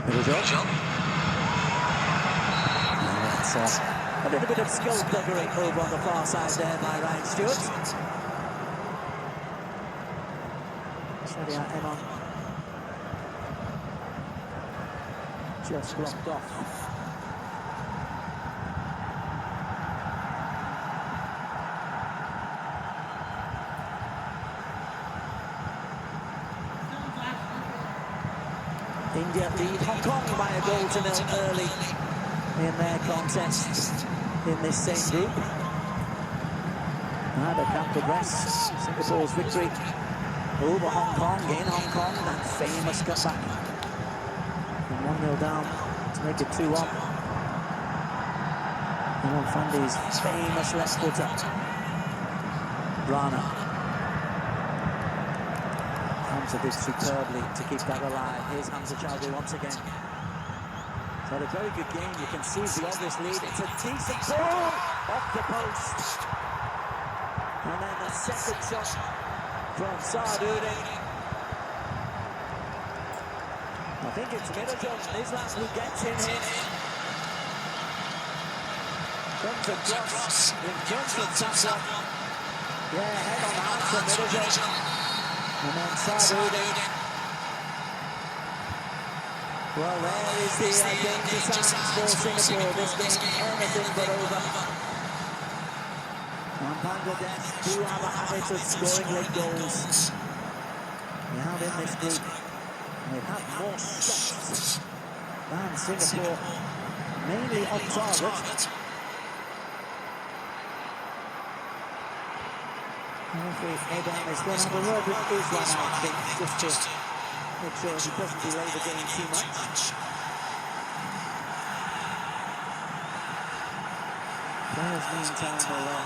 Middlejohn. That's a little bit of skullduggery over on the far side there by Ryan Stewart. Shadia Eman just blocked off. India lead Hong Kong by a goal to nil early in their contest in this same group. Now they can progress. Singapore's victory over Hong Kong, in Hong Kong, that famous comeback from 1-0 down to make it 2-1. Imran Fandi's famous left footer. Rana. Hamza did superbly to keep that alive. Here's Hamza Chowdhury once again. So a very good game. You can see the obvious lead. It's a decent ball off the post. And then the second shot from Saadudi. I think it's Middlejohn Islam who gets in here. Comes across in front of Safwan. Yeah, head on out from Middlejohn. And then Saadudi. Well, there is the danger signs for Singapore. This game, anything but over. And Bangladesh do have a habit of scoring late goals. They have in this group. And they've had more shots than Singapore, mainly on target. And if we go down this, then have a word with Islam, I think, just to make sure he doesn't delay the game too much. Players, meantime, will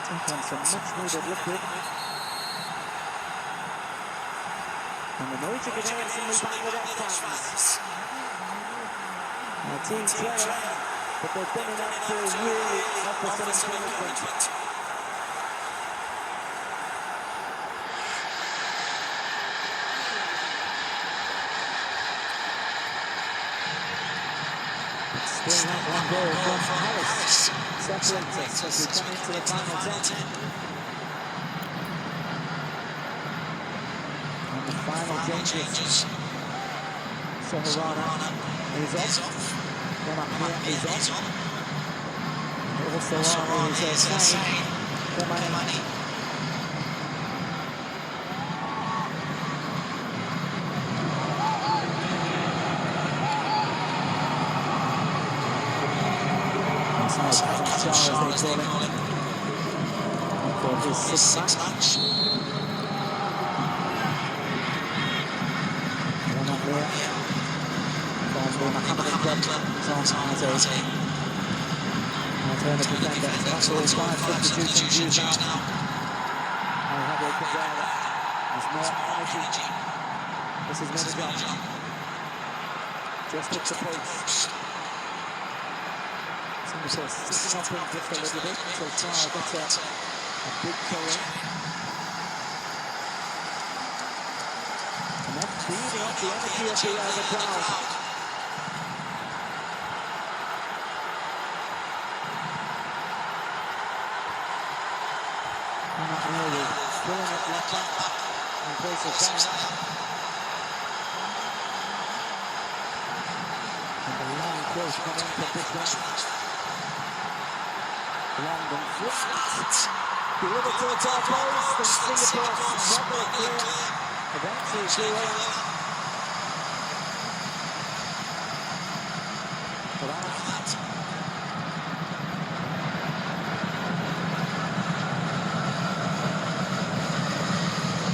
take on some much-needed liquid. And the noise you can hear from the Bangladesh fans. Our team trail ahead, but they've been enough to really offer some encouragement. Still not one goal from Harris. Separates us as we come into the final 10. And the final changes. Soharana is off. Ramapia is on. And also on is Saeed Kamani. As they call it, for his sixth match. One up there from the Mohammedan club is on as a alternative defender. That's all 5 substitutions used now. Javier Cabrera has more energy. This is Middlejohn. Just hits the post. So sticking up in just a little bit, so Sarr gets a big throw. And that's feeding up the energy of the crowd. And that really pulling it left back in place of Sarr. And the long cross coming from this one. Long and flat. Delivered to the top post, and Singapore's never clear. Eventually through it.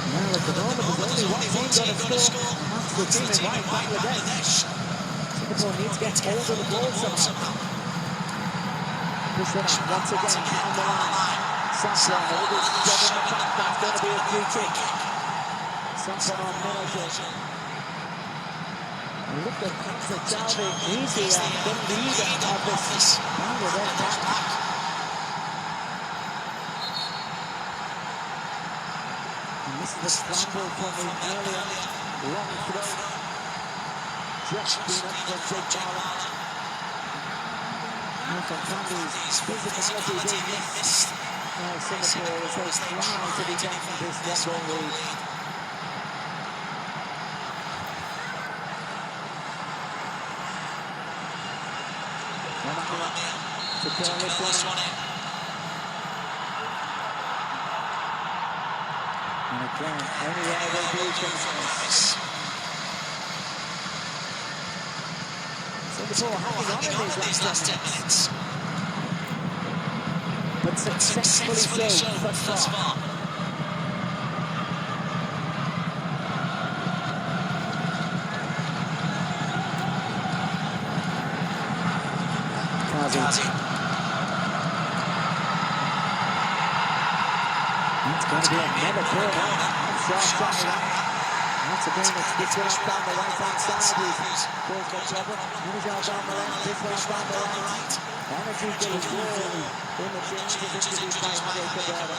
Now at the moment there's only one team going to score, and that's the team in white, Bangladesh. Singapore needs to get hold of the ball somehow. Push it up once again on the line. Safwan, a little job in the back, that's going to be a free kick. Safwan on Middlejohn. And look at Hamza Chowdhury, he's the leader of this Bangladesh pack. And this is the scramble from the earlier Long throw. Just been up from Jake Marler. And from Candy's physicality being missed by Singapore as they fly to defend this one-goal lead. To curl this one in. And again, anywhere they do things. Singapore hanging on in these last 10 minutes. But successfully so thus far. Kazi. It's going to be another corner. Once again, it's this one down the right-hand side. He's caused no trouble. Munizal down the left, this one down the right. Energy getting through in the changes introduced by Jose Cabrera.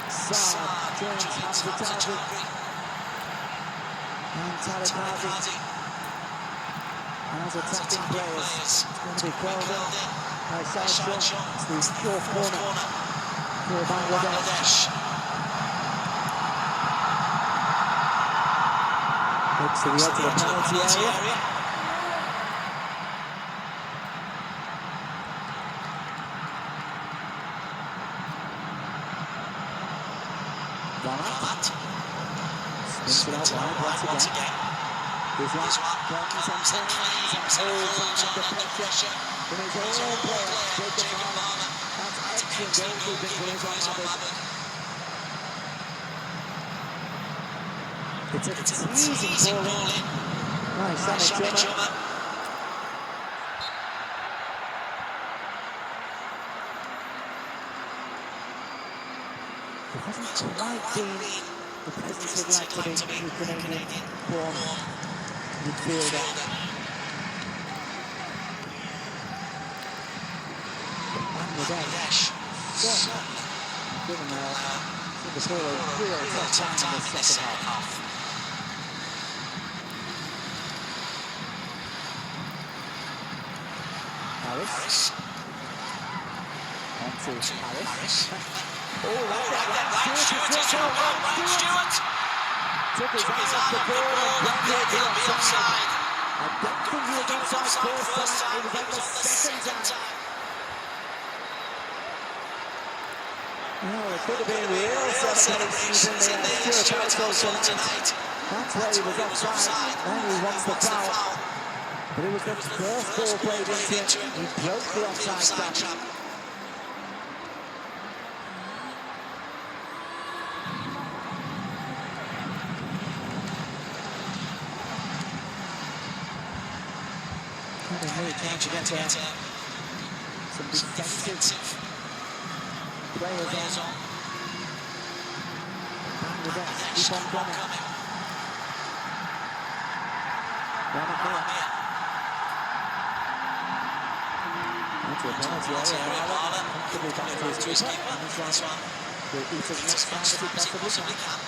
Saad joins Hamza Tazi. And Tarek Kazi as attacking players. It's going to be curled in by Saad Shaw. It's the fourth corner for Bangladesh. Looks to the edge of the penalty area. Ramat spins it out wide once again. Here's one, runs and turns and holds under pressure from his own player, Jacob Marler. That's excellent goalkeeping for Islam Abid. It's a teasing ball in. Nice, Sami Chuma. It hasn't quite been the presence we'd like to be in the Canadian-born midfielder. Bangladesh certainly given Singapore a real tough time in the second half. Harris. On to Harris. Oh, right there, Stewart. Took his eye off the ball and grabbed it the offside. I don't think he was offside first time, it was on the second time. Oh, it could have been real celebrations in there. Stewart tonight. That's where he was offside. Now he wants the foul. But it was the first ball played into it. He broke the offside trap. Really trying to get some defensive players on. Bangladesh keep on coming. Ramat. Into a penalty area. Marler comfortably back to his keeper. This one will eat as much time as he possibly can.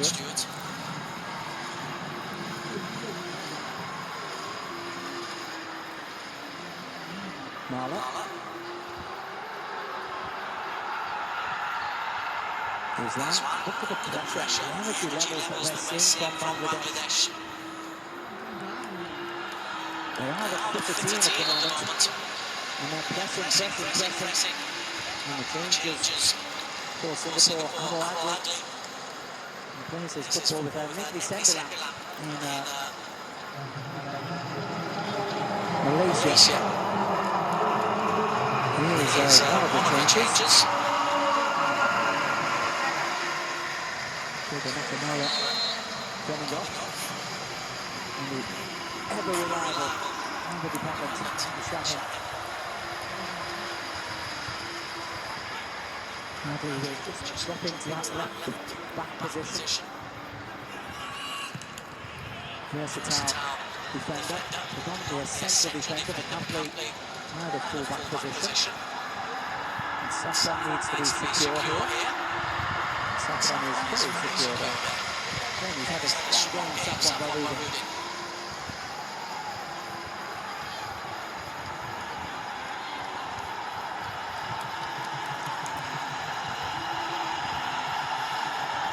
Stewart. Marler. There's that. Look at the pressure. Energy levels that we're seeing from Bangladesh. They are the fitter team at the moment. And they're pressing. And the changes for Singapore unlikely. Plays his football with Nicky Sendelam in Malaysia. Here's one of the changes. With Nakamura coming off. And the ever-reliable number department, Mustafa. I believe he'll just drop into that left back position. Versatile defender, predominantly a central defender, but can play either full-back position. And Safran needs to be secure here. Safran is very secure there. Again, he's had a strong game, Safran Barudin.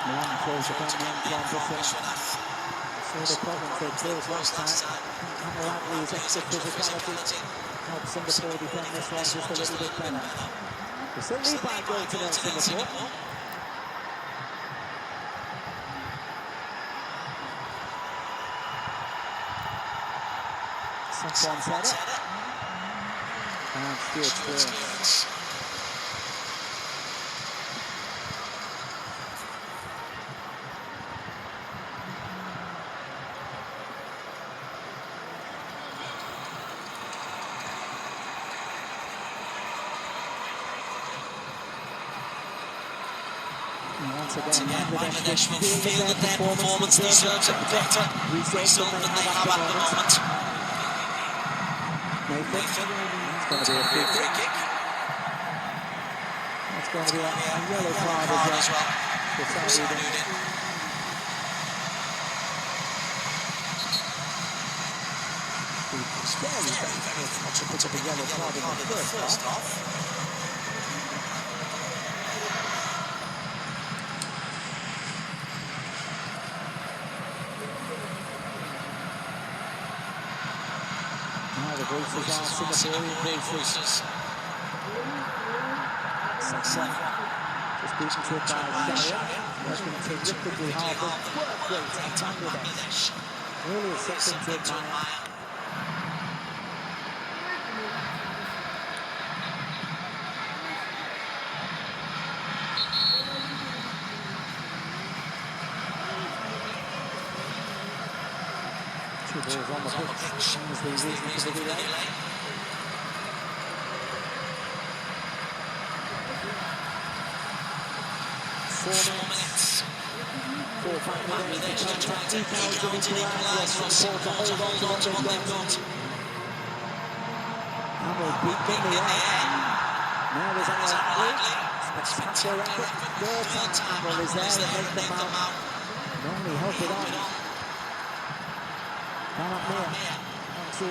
Milan throws it on Biswanath. So the problems they built last time. Hamaragli's extra physicality helps Singapore defend this one just a little bit better. They still lead by a goal to nil Singapore. Safran's header. And Stuart's clearance. Once again, Bangladesh will feel that their performance deserves a better result than they have at the moment. Nathan, it's going to be a free kick. It's going to be a yellow card as well for Saudi. Very much to pick up a yellow card in the first half. Now the voices are Singaporean voices. Safran just beaten to it by Sharia, working terrifically hard. The work rate in Bangladesh really is something to admire. Two balls on the pitch, as the reason for the delay. 4 minutes for Bangladesh to try and equalise what's important to hold on to what they've got. Hamel beat them in the air. Now there's Hamel. Spectacular effort. Third time Hamel is there to make them out. Normally help it on. Barak Mir onto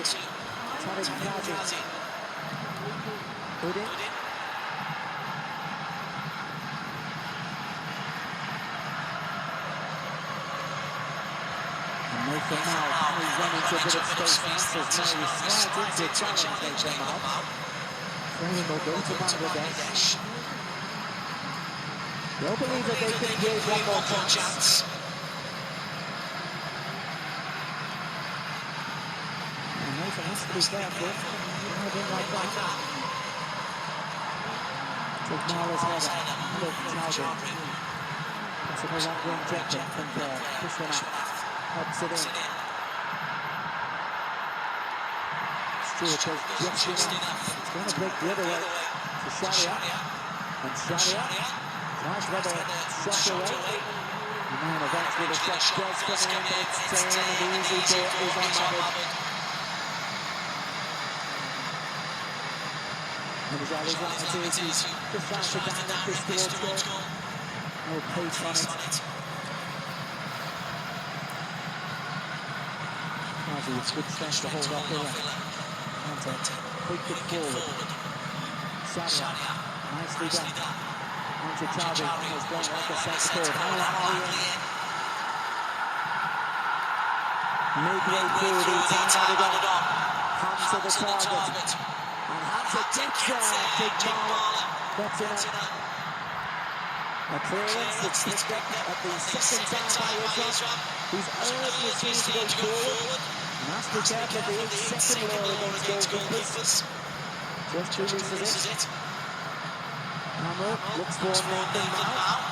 Tariq Kazi. Udin. And Nathan now, he's running to a bit of space now, so now he slides into a challenge, Nathan Mal. Frame will go to Bangladesh. They'll believe that they can give one more chance. Nathan has to be careful. I don't like that. Take Marla's header. Look, Chowdhury. Possible long-range objective from there. Biswanath helps it in. Stuart has just enough. It's going to break the other way to Sharia. And Sharia tries to get a shot away. The man eventually the shot does come in, but it's turned and the easy ball is on Mahmoud. And his other opportunities to flash it down at this towards goal. No pace on it. Kazi with good strength to hold up Villa. Ante, quick kick forward. Sharia, nicely done. Onto Chowdhury, has gone like a centre forward. Midway through the time to go. Comes to the target. And Hamza gets there, Big Marla gets in a clearance that's picked up at the second time by Islam, who's earned the team to go forward. And has to be careful of the second law against goalkeepers. Just releases it. Hamel looks for Nathan Mal.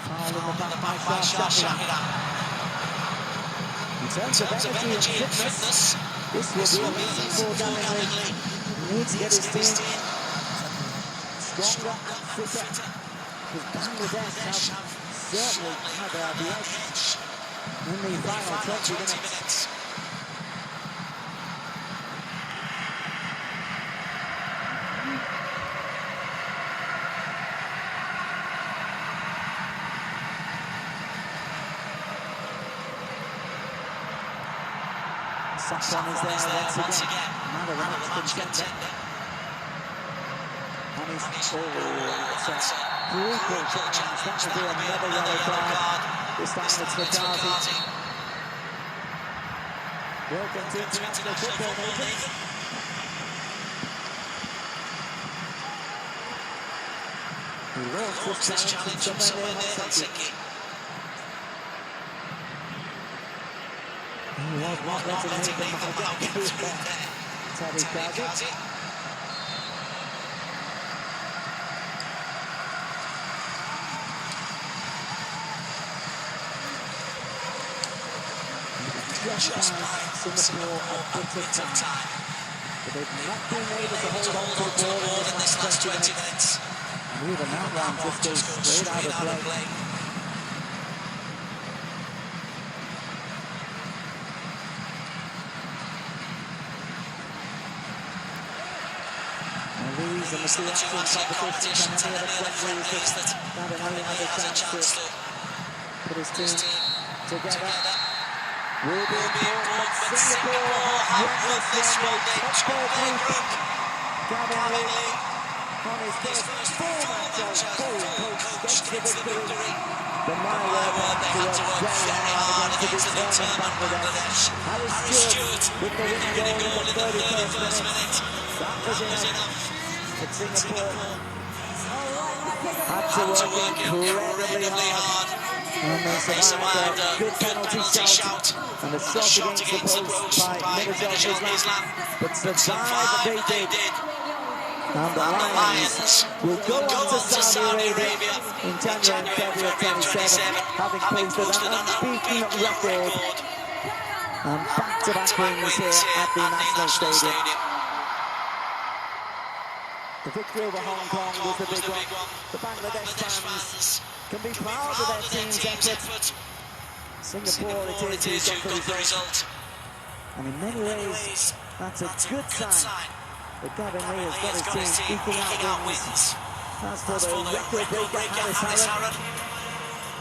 Foul in the back by Shahira. In terms of energy and fitness, this will be amazing for Langley. He needs to get his team stronger and fitter, because Bangladesh have certainly had the edge in the final 20 minutes. Safwan is there once again. Another match contender. And he's it's a brutal challenge. That will be another yellow card. This time it's for Darcy. Welcome to International Football, Nathan. He launched this challenge from somewhere near Helsinki. He was not letting Nathan Mahal get through there. Teddy Kazi. Just by Singapore a bit of time. But they've not been able to hold on to the ball in this last 20 minutes. And even that one just goes straight out of play. Louise and the two acting competitions and any other friendlies that Gavin had a chance to put his team together. Will be important, but Singapore have won this one. Top four group. Gavin Lee on his first full match gets the victory. The Maya had to work very hard against the determined Bangladesh. Harry Stewart with the winning goal in the 31st minute. That was enough. But Singapore had to work incredibly hard. And they survived a good penalty shout and a shot against the post by Mirzal Islam. But survived they did. And the Lions will go on to Saudi Arabia in January and February 27, having posted an unbeaten record. And back-to-back wins here at the National Stadium. The victory over Hong Kong was the big one. The Bangladesh fans can be proud of their team's effort. Singapore, it is who got the result. And in many ways, that's a good sign that Gavin Lee has got his team eking out wins. As for the record breaker, Harris Harron,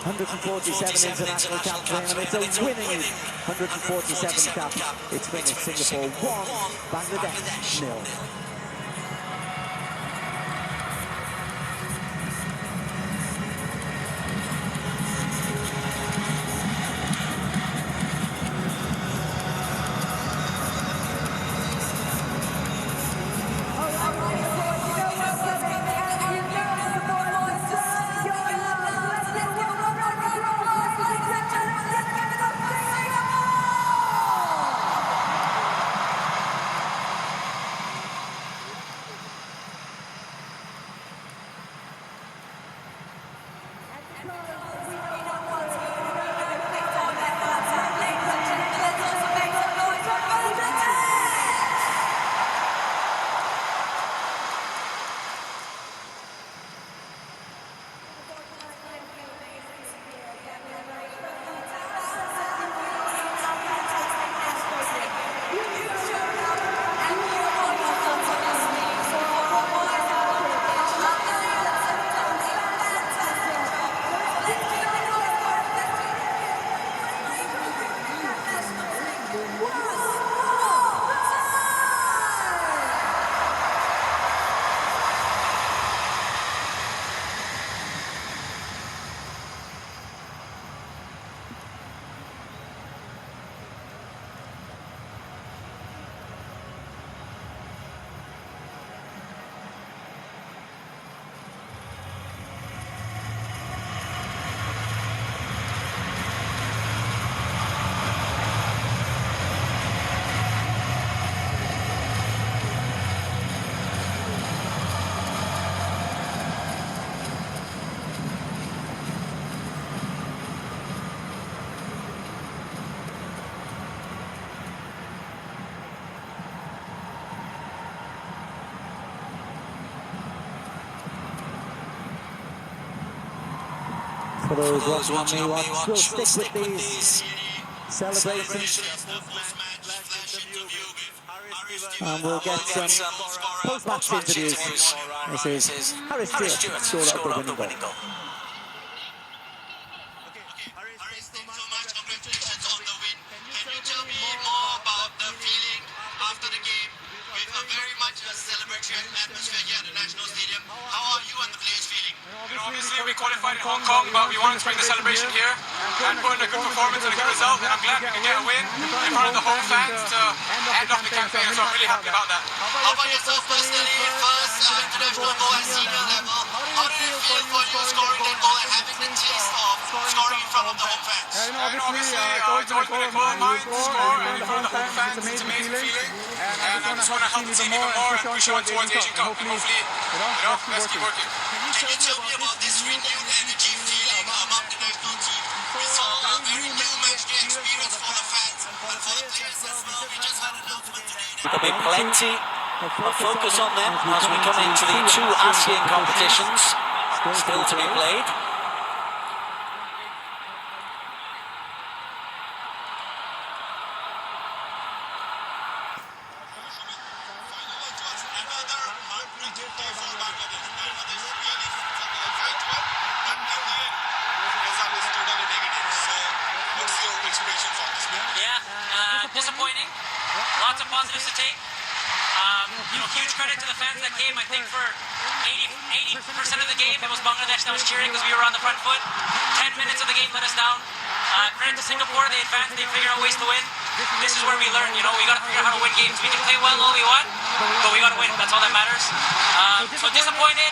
147 international caps for him, and it's a winning 147 cap. It's finished Singapore 1, Bangladesh 0. For those watching on Me Watch, we'll stick with these celebrations. And we'll get some post-match interviews. This is Harris Stewart, scored up the winning goal. Harris, thanks so much. Congratulations on the win. Can you tell me more about the feeling after the game with a very much a celebratory atmosphere here at the National Stadium? How are you and the players feeling? Obviously we qualified in Hong Kong, but we wanted to bring the celebration here and put in a good performance and a good result, and I'm glad we could get a win in front of the home fans to end off the campaign, so I'm really happy about that. How about yourself personally? First international goal at senior level. How did it feel for you scoring that goal and having the taste of scoring in front of the home fans? Obviously, it's always been a goal of mine to score in front of the home fans. It's an amazing feeling, and I just want to help the team even more and push on towards the Asian Cup. And hopefully, let's keep working. Can you tell me about this renewed energy feeling among the national team? We saw a very new matchday experience for the fans and for the players as well. We just had an announcement today. There'll be plenty of focus on them as we come into the two ASEAN competitions still to be played. Disappointing. Lots of positives to take. Huge credit to the fans that came. I think for 80% of the game, it was Bangladesh that was cheering because we were on the front foot. 10 minutes of the game let us down. Credit to Singapore, they advanced, they figured out ways to win. This is where we learn, we got to figure out how to win games. We can play well all we want, but we got to win. That's all that matters. So disappointed,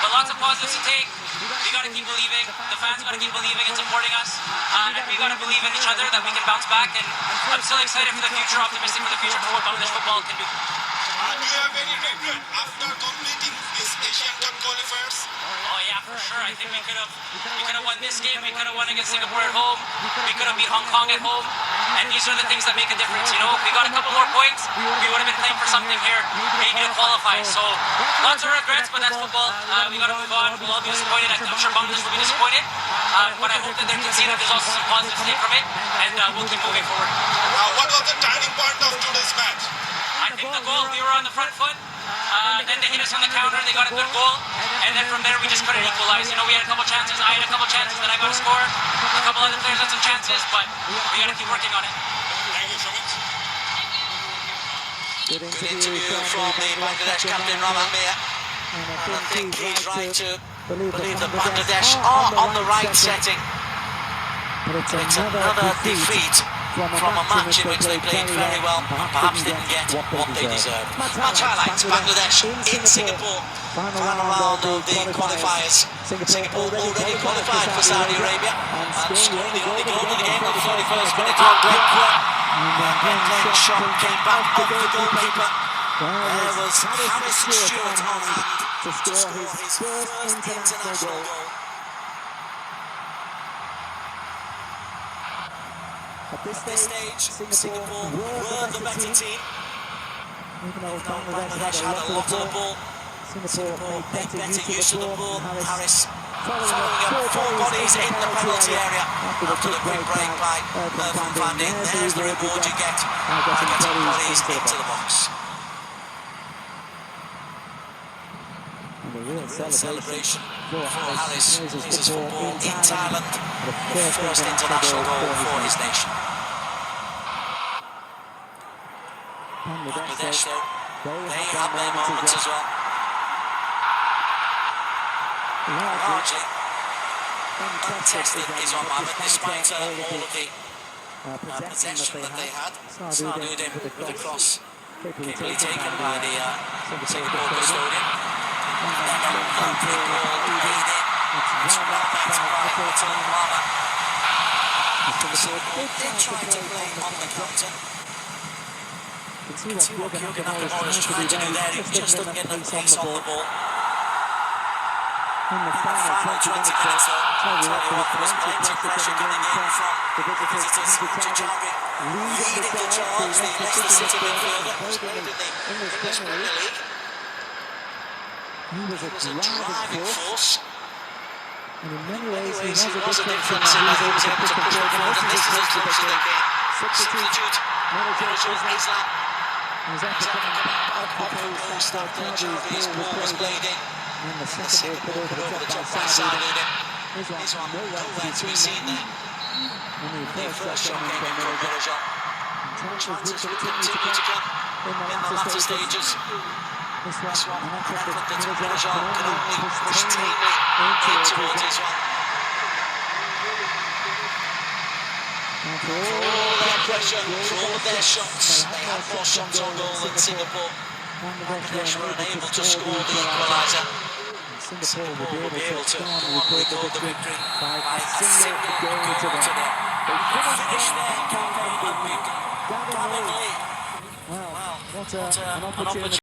but lots of positives to take. We got to keep believing. The fans got to keep believing and supporting us. And we got to believe in each other that we can bounce back. And I'm still excited for the future, optimistic for the future for what Bangladesh football can do. Do you have any regret after completing this Asian Cup qualifiers? Oh yeah, for sure. I think we could have won this game. We could have won against Singapore at home. We could have beat Hong Kong at home. And these are the things that make a difference. If we got a couple more points, we would have been playing for something here, maybe to qualify. So lots of regrets, but that's football. We got to move on. We'll all be disappointed. I'm sure Bangladesh will be disappointed. But I hope that they can see that there's also some positives to take from it, and we'll keep moving forward. What was the turning point of today's match? I think the goal, we were on the front foot, then they hit us on the counter, they got a good goal, and then from there we just couldn't equalize. We had a couple chances, I had a couple chances that I got to score, a couple other players had some chances, but we got to keep working on it. Thank you so much. Good Interview from the Bangladesh captain Rahman Mir, and I think he's right to believe that Bangladesh are on the right setting. But it's another defeat from a match in which they played very well and perhaps didn't get what they deserved. Match highlights: Bangladesh in Singapore, final round of the qualifiers. Singapore already qualified for Saudi Arabia and scoring the only goal of the game on the 41st minute on Glenn. And Glenn shot came back off the goalkeeper. There was Harris Stewart on hand to score his first international goal. At this stage, Singapore were the better team. Even though Bangladesh had a lot of the ball, Singapore made better use of the ball. Harris following up four bodies in the penalty area after the quick break by Irfan Pandey. There's the reward you get by getting bodies into the box. And the real celebration for Harris is his football in Thailand, the first international goal for his nation. Bangladesh, though, they have their moments as well. Largely untested is on Mohammed, despite all of the possession that they had. Sarduddin with a cross, capably taken by the Singapore custodian. And then a lovely ball laid in. It's well met by Portal Mama. Singapore did try to play on the counter. You can see what Jürgen Nakamura is trying to do there. He just doesn't get the pace on the ball. In the final 20 minutes, tell you what, there was plenty of pressure coming in from the visitors. Jajari leading the charge, the Leicester City midfielder, who's played in the English Premier League. He was a driving force. And in many In many ways, ways, he it was was a a difference difference in in that that he was able to push the forward, and and this is his close to that game. Substitute, Middleton Middleton, Islam, was after coming off the post after Chaldi's ball was played in. And then the second ball put over the top by Saudi. Here's one, nowhere to be seen there. And the first shot came in from Middleton. Chances would continue to come in the latter stages. This one, An an effort effort that that Middleton could only push Tammy in towards his one. And for For all their pressure, for all of their shots, they had more shots on goal than Singapore. Bangladesh were unable to score the equaliser. Singapore will be able to go on and record the victory by a single goal to them. They finished their campaign unbeaten. Gavin Lee. Well, what an An opportunity.